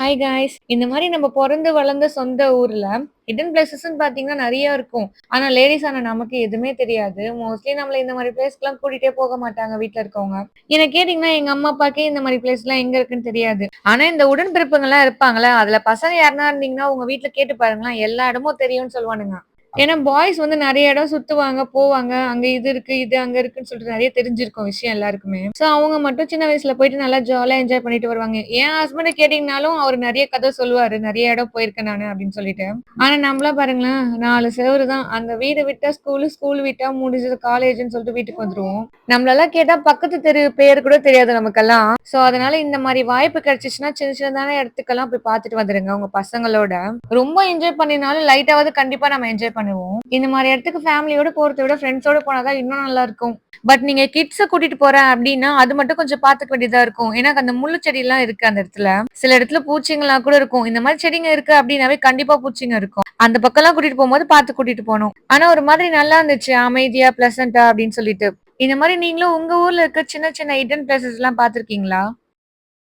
Hi guys. இந்த மாரி நம்ம பொறந்து வளர்ந்த சொந்த ஊர்ல ஹிடன் பிளேஸஸ்ன்னு பார்த்தீங்கன்னா நெறைய இருக்கும். ஆனா லேடீஸ் ஆன நமக்கு எதுவுமே தெரியாது. மோஸ்ட்லி நம்மள இந்த மாரி பிளேஸ்க்குலாம் கூட்டிட்டே போக மாட்டாங்க வீட்ல இருக்கவங்க. என்ன கேட்டீங்கன்னா, எங்க அம்மா, அப்பாக்கே இந்த மாரி பிளேஸ்லாம் எங்க இருக்குன்னு தெரியாது. ஆனா இந்த உடன்பிறப்புங்கலாம் இருப்பாங்கல்ல, அதுல பசங்க யாருனா இருந்தீங்கன்னா, உங்க வீட்ல கேட்டு பாருங்களேன், எல்லா இடமும் தெரியும்னு சொல்லுவானுங்க. ஏன்னா பாய்ஸ் வந்து நெறைய இடம் சுத்துவாங்க, போவாங்க. அங்க இது இருக்கு, இது அங்க இருக்குன்னு சொல்லிட்டு நெறைய தெரிஞ்சிருக்கும் விஷயம் எல்லாருக்குமே. ஸோ அவங்க மட்டும் சின்ன வயசுல போயிட்டு நல்லா ஜாலியா என்ஜாய் பண்ணிட்டு வருவாங்க. என் ஹஸ்பண்ட கேட்டீங்கனாலும் அவரு நெறைய கதை சொல்லுவாரு. நெறைய இடம் போயிருக்கேன் நானு அப்படின்னு சொல்லிட்டு. ஆனா நம்மலாம் பாருங்களேன், 4 செவுரு தான். அந்த வீடு விட்டா ஸ்கூலு, ஸ்கூல் விட்டா முடிஞ்சது காலேஜ்ன்னு சொல்லிட்டு வீட்டுக்கு வந்துருவோம். நம்மளலாம் கேட்டா பக்கத்து தெரு பேரு கூட தெரியாது நமக்கெல்லாம். ஸோ அதனால இந்த மாரி வாய்ப்பு கிடைச்சுச்சுன்னா, சின்ன சின்னதான இடத்துக்கெல்லாம் போய் பார்த்துட்டு வந்துருங்க உங்க பசங்களோட. ரொம்ப என்ஜாய் பண்ணினாலும் லைட்டாவது கண்டிப்பா நம்ம என்ஜாய் பண்ணுவோம். இந்த மாரி இடத்துக்கு ஃபேமிலியோட போறத விட ஃப்ரெண்ட்ஸோட போனா தான் இன்னும் நல்லா இருக்கும். பட் நீங்க கிட்ஸ கூட்டிட்டு போறேன் அப்டின்னா, அது மட்டும் கொஞ்சம் பார்த்துக்க வேண்டியதா இருக்கும். ஏன்னா அந்த முள்ளு செடிலாம் இருக்கு அந்த இடத்துல. சில இடத்துல பூச்சிங்கலாம் கூட இருக்கும். இந்த மாரி செடிங்க இருக்கு அப்டின்னாவே கண்டிப்பா பூச்சிங்க இருக்கும். அந்த பக்கம்லாம் கூட்டிட்டு போம்போது பார்த்து கூட்டிட்டு போணும். ஆனா ஒரு மாதிரி நல்லா இருந்துச்சு. அமைதியா, பிளசன்ட்டா அப்டின்னு சொல்லிட்டு. இந்த மாரி நீங்களும் உங்க ஊர்ல இருக்க சின்ன சின்ன ஹிடன் பிளேஸஸ்லாம் பார்த்துருக்கீங்களா?